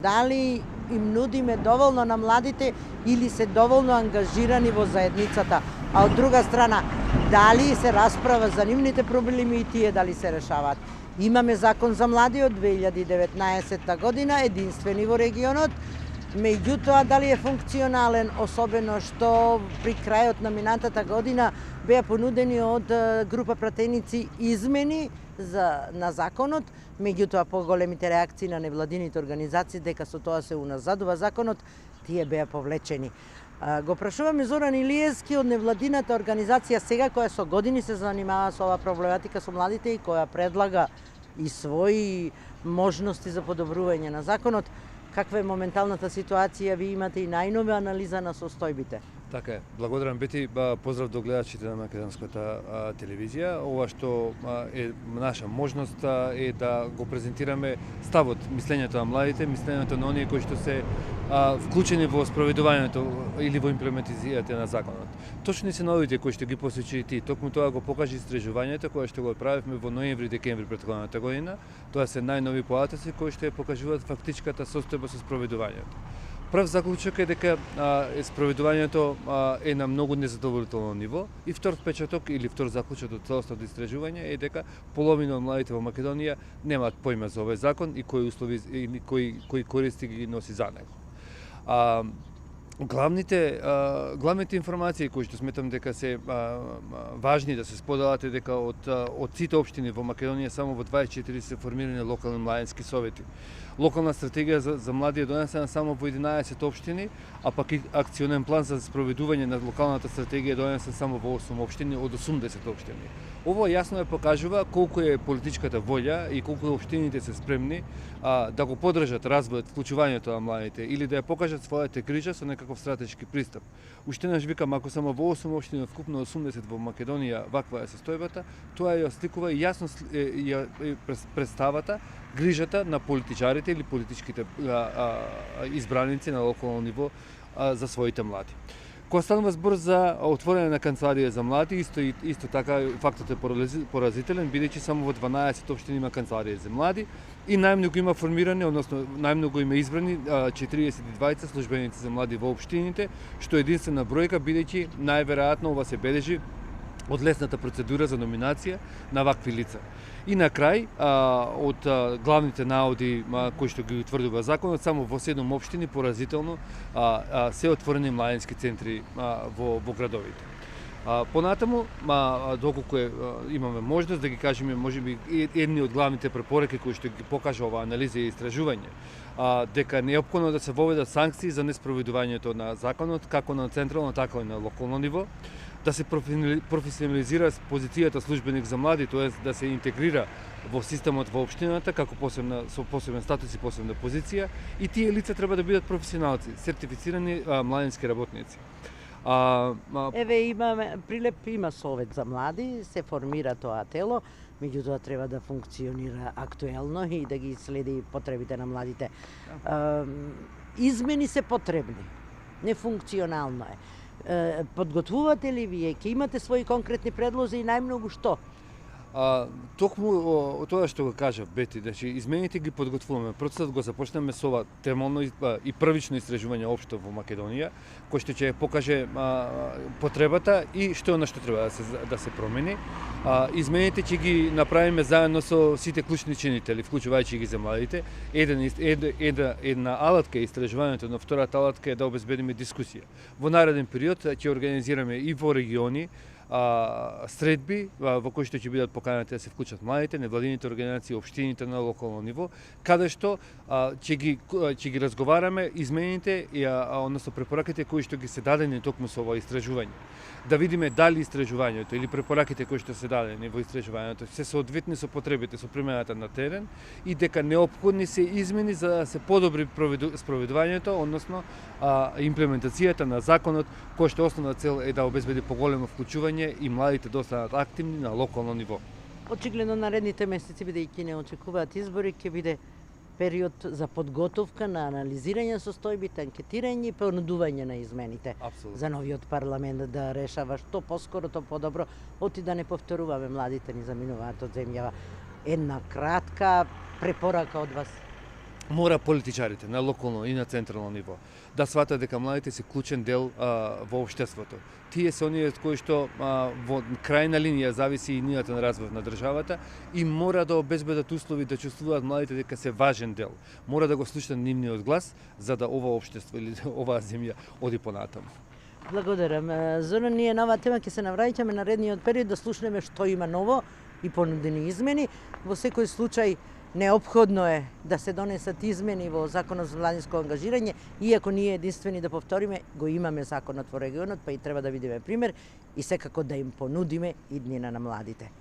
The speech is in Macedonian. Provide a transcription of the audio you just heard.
Да ли им нудиме доволно на младите или се доволно ангажирани во заедницата, а од друга страна, дали се расправа за нивните проблеми и тие дали се решаваат. Имаме закон за млади од 2019 година, единствени во регионот, меѓутоа дали е функционален, особено што при крајот на минатата година беа понудени од група пратеници измени на законот, меѓутоа поголемите реакции на невладините организации дека со тоа се уназадува законот, тие беа повлечени. Го прашуваме Зоран Илиевски од невладината организација сега, која со години се занимава со оваа проблематика со младите и која предлага и своји можности за подобрување на законот. Каква е моменталната ситуација? Ви имате и најнова анализа на состојбите. Така е. Благодарам, Бети. Поздрав до гледачите на македонската телевизија. Ова што е наша можност е да го презентираме ставот, мислењето на младите, мислењето на оние кои што се вклучени во спроведувањето или во имплементацијата на законот. Точно се новите кои што ги посечи ти. Токму тоа го покажа истражувањето кое што го правевме во ноември-декември претходната година. Тоа се најнови податоци кои што ја покажуваат фактичката состојба со спроведувањето. Прв заклучок е дека спроведувањето е на многу незадоволително ниво и втор впечаток или втор заклучок од целосното истражување е дека половина од младите во Македонија немаат појма за овој закон и кои услови и кои користи ги носи за него. Главните информации кои што сметам дека се важни да се споделат е дека од сите општини во Македонија само во 24 се формирани локални младински совети. Локална стратегија за млади е донесена само во 11 општини, а пак и акционен план за спроведување на локалната стратегија е донесен само во 8 општини од 80 општини. Ово јасно покажува колку е политичката волја и колку општините се спремни да го поддржат развојот, вклучувањето на младите или да ја покажат својата грижа со некаков стратешки пристап. Уште еднаш викам, ако само во 8 општини од вкупно 80 во Македонија ваква е состојбата, тоа ја сликува и јасно представата, грижата на политичарите или политичките избраници на локално ниво за своите млади. Кога станува збор за отворење на канцеларија за млади, исто така фактот е поразителен, бидејќи само во 12 општини има канцеларија за млади и најмногу има формирани, односно најмногу има избрани 42 службеници за млади во општините, што е единствена бројка, бидејќи најверојатно ова се бележи од лесната процедура за номинација на вакви лица. И на крај, од главните наоди кои што ги утврдува законот, само во 7 општини поразително се отворени младински центри во градовите. Понатаму, доколку имаме можност да ги кажеме, можеби едни од главните препораки кои што ги покажа оваа анализа и истражување, дека неопходно да се воведат санкции за неспроведувањето на законот, како на централно, така и на локално ниво, да се професионализира позицијата службеник за млади, тоа да се интегрира во системот во општината како со посебен статус и посебна позиција, и тие лица треба да бидат професионалци, сертифицирани младински работници. Еве имаме Прилеп има совет за млади, се формира тоа тело, меѓутоа треба да функционира актуелно и да ги следи потребите на младите. Измени се потребни, нефункционално е. Подготвувате ли вие, ќе имате своји конкретни предлози и најмногу што? Токму тоа што го кажа Бети, значи измените ги подготвуваме. Процесот го започнеме со ова темално и првично истражување општо во Македонија, кој што ќе покаже потребата и што е на што треба да се промени. Измените ќе ги направиме заедно со сите клучни чинители, вклучувајќи ги за младите. Една алатка е истражувањето, но втората алатка е да обезбедиме дискусија. Во нареден период ќе организираме и во региони средби во кои што ќе бидат поканети да се вклучат младите, невладините организации, општините на локално ниво, каде што ќе ги разговараме измените и односно препораките кои што ги се дадени токму со ова истражување. Да видиме дали истражувањето или препораките кои што се дадени во истражувањето се соодветни со потребите, со примената на терен и дека неопходни се измени за да се подобри спроведувањето, односно имплементацијата на законот, кој што основна цел е да обезбеди поголемо вклучување и младите да останат активни на локално ниво. Очигледно наредните месеци, бидејќи не очекуваат избори, ќе биде период за подготовка на анализирање состојбите, анкетирање и понудување на измените. Апсолутно. За новиот парламент да решава што поскоро, то подобро, оти да не повторуваме младите ни заминуваат од земјава. Една кратка препорака од вас. мора политичарите на локално и на централно ниво да сватат дека младите се клучен дел во општеството. Тие се оние кои што во крајна линија зависи и нијата на развој на државата и мора да обезбедат услови да чувствуваат младите дека се важен дел. Мора да го слушнат нивниот глас за да ова општество или оваа земја оди понатаму. Благодарам. Зоран, ние на оваа тема ќе се навраќаме наредниот период да слушнеме што има ново и понудени измени. Во секој случај неопходно е да се донесат измени во Законот за младинско ангажирање, иако ние единствени да повториме, го имаме законот во регионот, па и треба да видиме пример и секако да им понудиме иднина на младите.